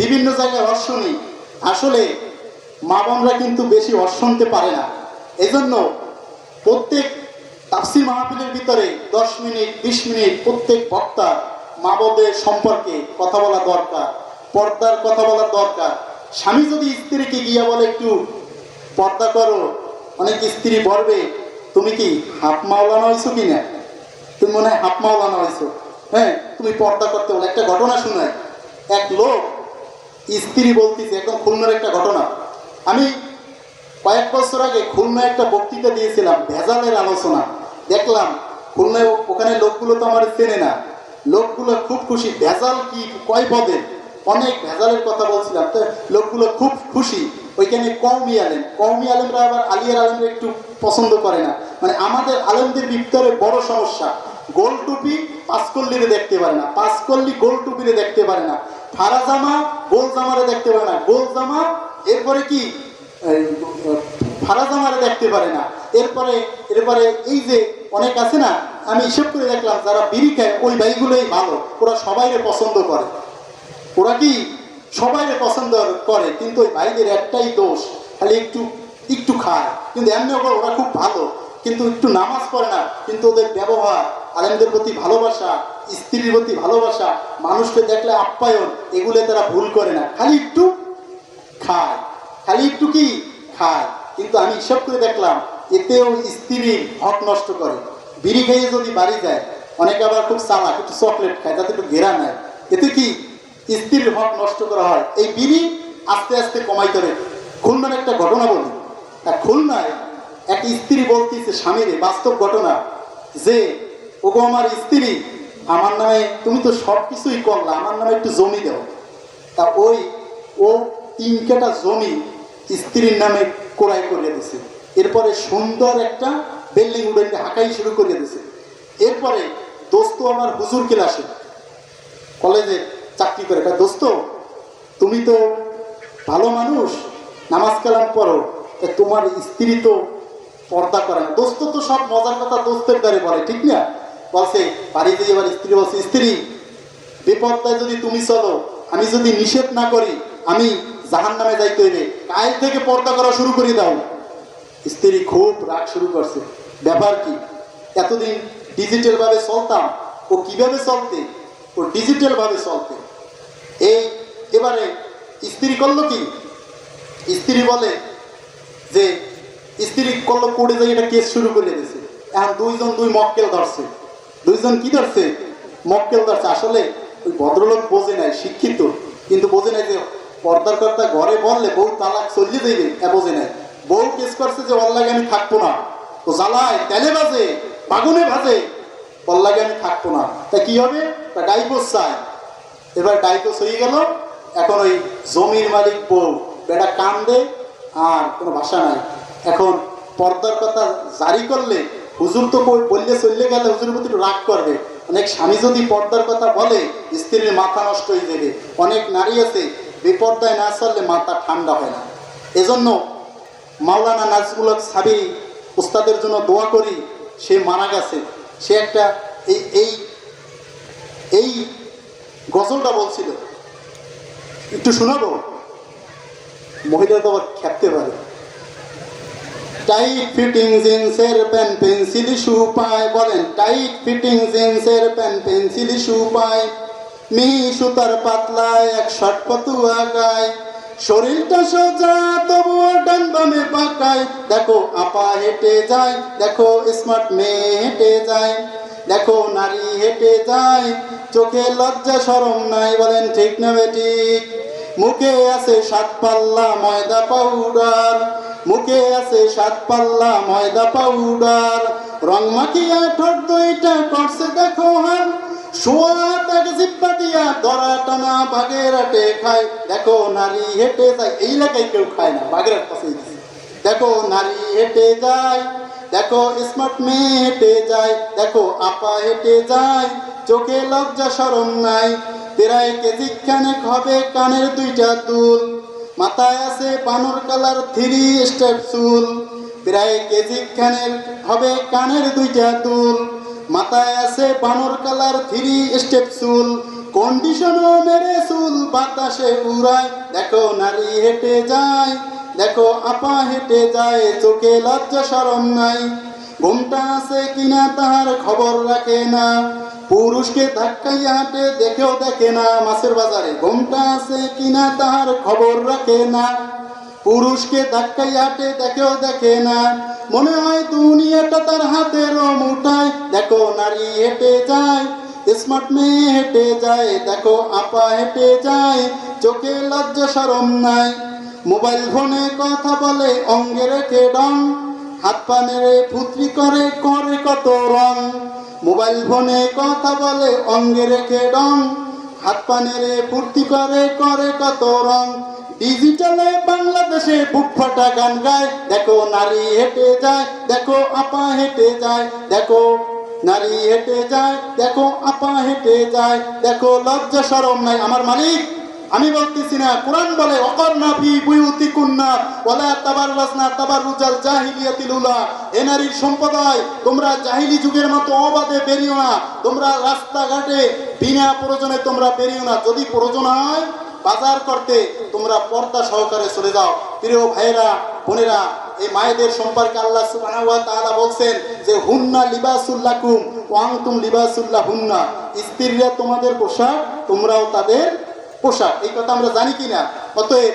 বিভিন্ন জায়গায় রস শুনি, আসলে মা বোনরা কিন্তু বেশি রস শুনতে পারে না। এজন্য প্রত্যেক তাফসীর মাহফিলের ভিতরে 10 মিনিট 20 মিনিট প্রত্যেক বক্তা মা বোনদের সম্পর্কে কথা বলা দরকার, পর্দার কথা বলা দরকার। স্বামী যদি স্ত্রীকে গিয়া বলে একটু পর্দা করো, অনেক স্ত্রী বলবে তুমি কি হাফ মাওলানা হয়েছো কিনা, তুমি মনে হয় হাফ মাওলানা হয়েছো, হ্যাঁ তুমি পর্দা করতে বলে। একটা ঘটনা শোনায়, এক লোক স্ত্রী বলতেছে, একদম খুলনার একটা ঘটনা। আমি কয়েক বছর আগে খুলনায় একটা বক্তৃতা দিয়েছিলাম, ভেজালের আলোচনা। দেখলাম খুলনায়, ওখানে লোকগুলো তো আমার চেনে না, লোকগুলো খুব খুশি। ভেজাল কি কয় পদের, অনেক ভেজালের কথা বলছিলাম, তো লোকগুলো খুব খুশি। ওইখানে কওমি আলেমরা আবার আলিয়ার আলেমরা একটু পছন্দ করে না। মানে আমাদের আলেমদের ভিতরে বড় সমস্যা, গোল টুপি পাঁচকল্লিরে দেখতে পারে না, পাঁচকল্লি গোল টুপিরে দেখতে পারে না, ফারা জামা গোল জামারে দেখতে পারে না, গোল জামা এরপরে কি ফারা জামারে দেখতে পারে না। এরপরে এই যে অনেক আছে না, আমি হিসেব করে দেখলাম যারা বিড়ি খায় ওই ভাইগুলোই ভালো, ওরা সবাইরে পছন্দ করে, ওরা কি সবাইরে পছন্দ করে। কিন্তু ওই ভাইদের একটাই দোষ, খালি একটু খায়, কিন্তু এমনি ওরা খুব ভালো, কিন্তু একটু নামাজ পড়ে না। কিন্তু ওদের ব্যবহার, আলেমদের প্রতি ভালোবাসা, স্ত্রীর প্রতি ভালোবাসা, মানুষকে দেখলে আপ্যায়ন, এগুলো তারা ভুল করে না, খালি একটু খায়, খালি একটু কি খায়। কিন্তু আমি হিসাব করে দেখলাম এতেও স্ত্রীর হক নষ্ট করে। বিড়ি খাইয়ে যদি বাড়ি যায়, অনেকে আবার খুব চালাক, একটু চকলেট খায় যাতে একটু ঘেরা নেয়, এতে কি স্ত্রীর হক নষ্ট করা হয়। এই বিড়ি আস্তে আস্তে কমাইতে হবে। খুলনার একটা ঘটনা বলি, খুলনায় এক স্ত্রী বলতেছে স্বামীরে, বাস্তব ঘটনা, যে ওগো আমার স্ত্রী, আমার নামে তুমি তো সব কিছুই করলা, আমার নামে একটু জমি দাও। তা ও 3 কাঠা জমি স্ত্রীর নামে ক্রয় করিয়ে দিছে। এরপরে সুন্দর একটা বিল্ডিং উঠে হাঁকাই শুরু করিয়ে দিছে। এরপরে দোস্ত আমার হুজুর ক্লাসে কলেজে চাকরি করে, দোস্ত তুমি তো ভালো মানুষ, নামাজ কালাম পড়ো, তোমার স্ত্রী তো পর্দা করে না। দোস্ত তো সব মজার কথা দোস্তের দ্বারে বলে, ঠিক না? বলছে বাড়িতে এবার স্ত্রী বলছে, স্ত্রী বেপর্দায় যদি তুমি চলো, আমি যদি নিষেধ না করি, আমি জাহান্নামে যাইতে হইবে, কাল থেকে পর্দা করা শুরু করে দাও। স্ত্রী খুব রাগ শুরু করছে, ব্যাপার কি, এতদিন ডিজিটাল ভাবে চলতাম, ও কিভাবে চলতে, ও ডিজিটাল ভাবে চলতে। এবারে স্ত্রী করলো কি, স্ত্রী বলে যে স্ত্রী করলো পড়ে যাই, এটা কেস শুরু করে দিয়েছে। এখন দুই মক্কেল ধরছে, দুইজন কি ধরছে, মক্কেল ধরছে। আসলে ওই ভদ্রলোক বোঝে নাই, শিক্ষিত, কিন্তু বোঝে নাই যে পর্দার কথা ঘরে বললে বউ তালাক চলিয়ে যাইবে, বোঝে নাই। বউ কেস করছে যে ওর লাগে আমি থাকবো না, তো জ্বালায় তেলে ভাজে বাগুনে ভাজে, ওর লাগে আমি থাকবো না। তা কি হবে, তা ডাইভোর্স চায়। এবার ডাইভোর্স হয়ে গেল। এখন ওই জমির মালিক বউ বেটা কান্দে, আর কোনো ভাষা নাই। এখন পর্দার কথা জারি করলে হুজুর তো বললে চললে গেলে হুজুরের প্রতি রাগ করবে। অনেক স্বামী যদি পর্দার কথা বলে স্ত্রীর মাথা নষ্ট হয়ে যাবে। অনেক নারী আছে বেপর্দায় না চললে মাথা ঠান্ডা হয় না। এজন্য মাওলানা নাজমুল হক সাবিরি উস্তাদের জন্য দোয়া করি, সে মারা গেছে। সে একটা এই গজলটা বলছিল, একটু শোনাবো, মহিলা তো আবার খেপতে পারে। টাইট ফিটিং জিন্সের প্যান্ট পেন্সিল শু পায়, বলেন টাইট ফিটিং জিন্সের প্যান্ট পেন্সিল শু পায়, মিহি সুতার পাতলায় এক শর্ট পতুয়া গায়, শরীরটা সোজা তবুও ডান বামে পাকায়, দেখো আপা হেঁটে যায়, দেখো স্মার্ট মেয়ে হেঁটে যায়, দেখো নারী হেঁটে যায়, চোখে লজ্জা শরম নাই, বলেন ঠিক না বেঠিক? মুখে আছে 7 পাল্লা ময়দা পাউডার, মুখে আছে 7 পাল্লা ময়দা পাউডার, রং মাখিয়া ঠোঁট দুইটা করছে দেখো হার, সোয়াত এক জিব্বা দিয়া ধরা টানা বাগেরহাটে খায়, দেখো নারী হেঁটে যায়। এই এলাকায় কেউ খায় না, বাগেরহাট পাশে। দেখো নারী হেঁটে যায়, দেখো স্মার্ট মেয়ে হেঁটে যায়, দেখো আপা হেঁটে যায়, চোখে লজ্জা শরম নাই, 13 কেজি খানেক হবে কানের 2টা দুল, মাথায় আছে বানর কালার 3 স্টেপ চুল, 13 কেজি খানের হবে কানের 2টা দুল, মাথায় আছে বানর কালার 3 স্টেপ চুল, কন্ডিশনও মেরে চুল বাতাসে উড়ায়, দেখো নারী হেঁটে যায়, দেখো আপা হেঁটে যায়, চোখে লজ্জা শরম নাই। ঘুমটা আছে কিনা তাহার খবর রাখে না, পুরুষকে ধাক্কাইয়া হাঁটে দেখেও দেখে না। মাছের বাজারে ঘুমটা আছে কিনা তাহার খবর রাখে না, পুরুষকে ধাক্কাইয়া হাঁটে দেখেও দেখে না। মনে হয় দুনিয়াটা তার হাতের মুঠায়, দেখো নারী হেঁটে যায়, স্মার্ট মেয়ে হেঁটে যায়, দেখো আপা হেঁটে যায়, চোখে লজ্জা শরম নাই। মোবাইল ফোনে কথা বলে অঙ্গে রেখে ডং, হাত পা নেড়ে ফুত্রি করে করে কত রং। মোবাইল ফোনে কথা বলে অঙ্গে রেখে ডং, হাত পা নেড়ে ফুর্তি করে করে কত রং। ডিজিটালে বাংলাদেশে বুক ফাটা গান গায়, দেখো নারী হেঁটে যায়, দেখো আপা হেঁটে যায়, দেখো নারী হেঁটে যায়, দেখো আপা হেঁটে যায়, দেখো লজ্জা শরম নাই। আমার মালিক, আমি বলতেছি না, কোরআন বলে অকরনা ফি বুয়ুতিকুন্না ওয়ালা তাবাররাজনা তাবাররুজাল জাহিলিয়াতিল উলা। এ নারীর সম্প্রদায়, তোমরা জাহিলি যুগের মতো অবাধে বেরিও না, তোমরা রাস্তাঘাটে বিনা প্রয়োজনে তোমরা বেরিও না। যদি প্রয়োজন হয় বাজার করতে, তোমরা পর্দা সহকারে চলে যাও। প্রিয় ভাইয়েরা বোনেরা, এই মায়েদের সম্পর্কে আল্লাহ সুবহানাহু ওয়া তাআলা বলছেন যে হুন্না লিবাসুল লাকুম ওয়া আনতুম লিবাসুল লাহুন্না। স্ত্রীরা তোমাদের পোশাক, তোমরাও তাদের পোশাক। এই কথা আমরা জানি কিনা? অতএব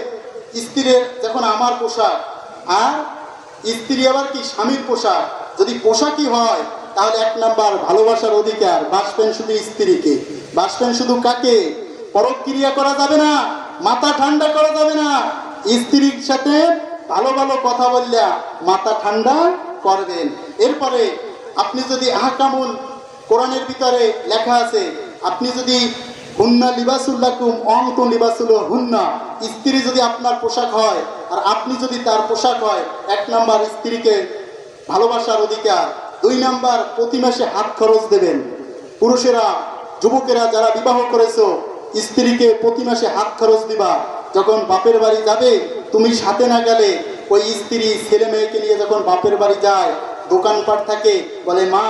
স্ত্রীর যখন আমার পোশাক, আর স্ত্রী আবার কি স্বামীর পোশাক, যদি পোশাকই হয় তাহলে এক নাম্বার ভালোবাসার অধিকার। বাসবেন শুধু স্ত্রীকে, বাসবেন শুধু কাকে? পরক্রিয়া করা যাবে না, মাথা ঠান্ডা করা যাবে না। স্ত্রীর সাথে ভালো ভালো কথা বললে মাথা ঠান্ডা করবেন। এরপরে আপনি যদি আহকামুল কোরআনের ভিতরে লেখা আছে, আপনি যদি হুন্না লিবাসুল লাকুম ওয়া আনতুম লিবাসুল হুন্না, স্ত্রী যদি আপনার পোশাক হয় আর আপনি যদি তার পোশাক হয়, এক নাম্বার স্ত্রীকে ভালোবাসার অধিকার। দুই নাম্বার, প্রতি মাসে হাত খরচ দেবেন। পুরুষেরা, যুবকেরা যারা বিবাহ করেছো, স্ত্রীকে প্রতি মাসে হাত খরচ দিবা। যখন বাপের বাড়ি যাবে, তুমি সাথে না গেলে ওই স্ত্রী ছেলে মেয়েকে নিয়ে যখন বাপের বাড়ি যায়, দোকানপাট থাকে, বলে মা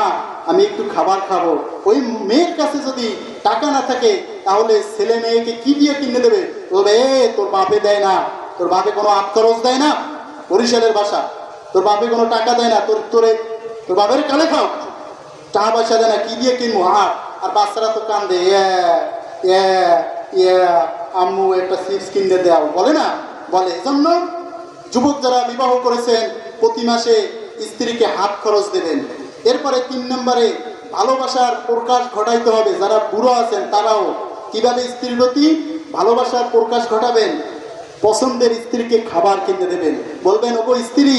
আমি একটু খাবার খাবো। ওই মেয়ের কাছে যদি টাকা না থাকে, তাহলে ছেলে মেয়েকে কি দিয়ে কিনে দেবে? বলবে তোর বাপে দেয় না, তোর বাপে কোনো হাত খরচ দেয় না। বরিশালের ভাষা, তোর বাপে কোনো টাকা দেয় না, তোর বাপের কালে খাও, টাকা পয়সা দেয় না, কি দিয়ে কিনবো হাট। আর বাচ্চারা তো কান্দে, আম্মু একটা চিপস কিনে দেওয়া, বলে না? বলে। এজন্য যুবক যারা বিবাহ করেছেন, প্রতি মাসে স্ত্রীকে হাত খরচ দেবেন। এরপরে 3 নম্বরে ভালোবাসার প্রকাশ ঘটাইতে হবে। যারা বুড়ো আছেন তারাও কিভাবে স্ত্রীর প্রতি ভালোবাসার প্রকাশ ঘটাবেন? পছন্দের স্ত্রীকে খাবার কিনে দেবেন। বলবেন ওগো স্ত্রী,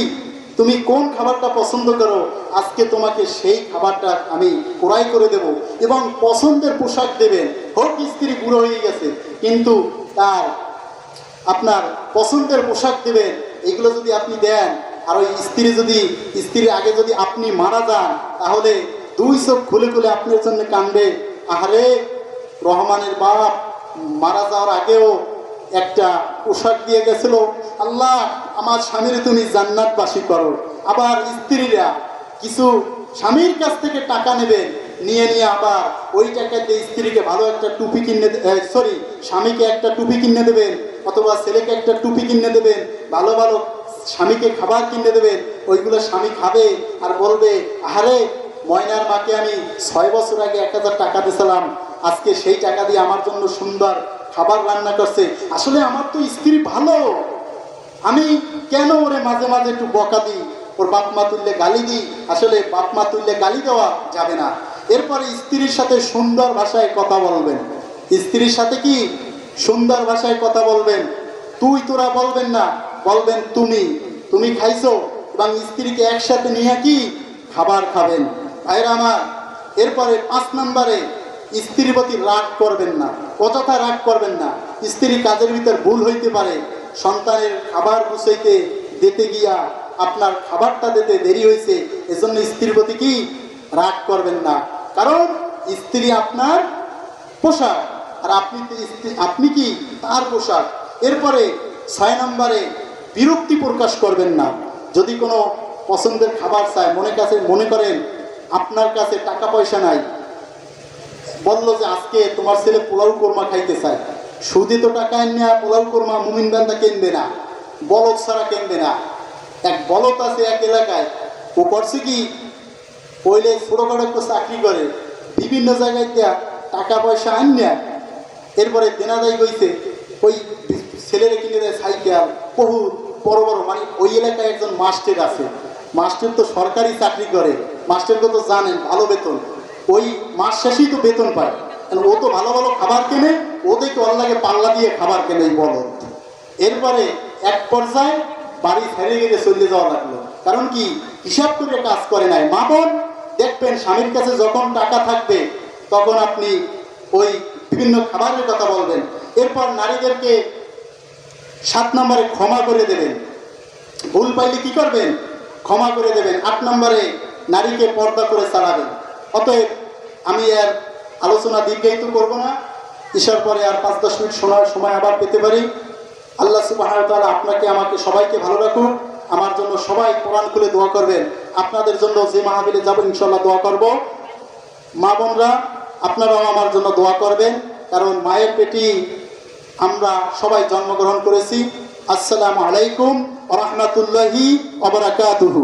তুমি কোন খাবারটা পছন্দ করো, আজকে তোমাকে সেই খাবারটা আমি ক্রয় করে দেব। এবং পছন্দের পোশাক দেবেন। হোক স্ত্রী বুড়ো হয়ে গেছে, কিন্তু তার আপনার পছন্দের পোশাক দেবেন। এগুলো যদি আপনি দেন, আর ওই স্ত্রীর আগে যদি আপনি মারা যান, তাহলে 2 চোখ খুলে খুলে আপনার জন্য কাঁদবে। আহারে, রহমানের বাপ মারা যাওয়ার আগেও একটা পোশাক দিয়ে গেছিল, আল্লাহ আমার স্বামীর তুমি জান্নাতবাসী করো। আবার স্ত্রীরা কিছু স্বামীর কাছ থেকে টাকা নেবেন, নিয়ে আবার ওই টাকা দিয়ে স্ত্রীকে ভালো একটা টুপি কিনে, স্বামীকে একটা টুপি কিনে দেবেন, অথবা ছেলেকে একটা টুপি কিনে দেবেন, ভালো ভালো স্বামীকে খাবার কিনে দেবেন। ওইগুলো স্বামী খাবে আর বলবে, আহারে ময়নার মাকে আমি 6 বছর আগে 1000 টাকা দিয়েছিলাম, আজকে সেই টাকা দিয়ে আমার জন্য সুন্দর খাবার রান্না করছে। আসলে আমার তো স্ত্রী ভালো, আমি কেন ওরে মাঝে মাঝে একটু বকা দিই, ওর বাপ মা তুললে গালি দিই? আসলে বাপ মা তুললে গালি দেওয়া যাবে না। এরপরে স্ত্রীর সাথে সুন্দর ভাষায় কথা বলবেন। স্ত্রীর সাথে কি সুন্দর ভাষায় কথা বলবেন। তুই তোরা বলবেন না, বলবেন তুমি। তুমি খাইছো, এবং স্ত্রীকে একসাথে নিয়ে কি খাবার খাবেন। ভাইরা আমার, এরপরে 5 নম্বরে স্ত্রীর প্রতি রাগ করবেন না, অযথা রাগ করবেন না। স্ত্রী কাজের ভিতর ভুল হইতে পারে, সন্তানের খাবার গুছাইতে দিতে গিয়া আপনার খাবারটা দিতে দেরি হয়েছে, এজন্য স্ত্রীর প্রতি কি রাগ করবেন না। কারণ স্ত্রী আপনার পোশাক, আর আপনি কি তার পোশাক। এরপরে 6 নম্বরে বিরক্তি প্রকাশ করবেন না। যদি কোনো পছন্দের খাবার চায়, মনে করেন আপনার কাছে টাকা পয়সা নাই, বললো যে আজকে তোমার ছেলে পোলাও কোরমা খাইতে চায়, সুদে তো টাকা এনে পোলাও কোরমা মুমিন বান্দা কিনবে না, বলদ ছাড়া কিনবে না। এক বলদ আছে এক এলাকায়, ও করছে কি, ওইলে ছোটখাটো একটা চাকরি করে, বিভিন্ন জায়গায় দিয়া টাকা পয়সা আনিয়া এরপরে দেনাদাই গইছে, ওই ছেলেরা কিনে দেয় সাইকেল, বহু বড় বড়, মানে ওই এলাকায় একজন মাস্টার আছে, মাস্টার তো সরকারি চাকরি করে, মাস্টারকে তো জানেন ভালো বেতন, ওই মাস শেষেই তো বেতন পায়, ও তো ভালো ভালো খাবার কেনে, ওদেরকে অল্লাগে পাল্লা দিয়ে খাবার কেনে এই বলদ। এরপরে এক পর্যায়ে বাড়ি ছেড়ে গেলে চলে যাওয়া লাগলো, কারণ কি হিসাব করে কাজ করে নাই। মা বোন দেখবেন স্বামীর কাছে যখন টাকা থাকবে তখন আপনি ওই বিভিন্ন খাবারের কথা বলবেন। এরপর নারীদেরকে 7 নম্বরে ক্ষমা করে দেবেন, ভুল পাইলে কি করবেন, ক্ষমা করে দেবেন। 8 নম্বরে নারীকে পর্দা করে চালাবেন। অতএব আমি আর আলোচনা দীর্ঘায়িত করব না, ঈশার পরে আর 5-10 মিনিট শোনার সময় আবার পেতে পারি। আল্লাহ সুবহানাহু ওয়া তাআলা আপনাকে আমাকে সবাইকে ভালো রাখুন। আমার জন্য সবাই কোরআন খুলে দোয়া করবেন। আপনাদের জন্য যে মাহফিলে যাব ইনশাআল্লাহ দোয়া করব। মা বোনরা আপনারাও আমার জন্য দোয়া করবেন, কারণ মায়ের পেটি আমরা সবাই জন্মগ্রহণ করেছি। আসসালামু আলাইকুম ওয়া রাহমাতুল্লাহি ওয়া বারাকাতুহু।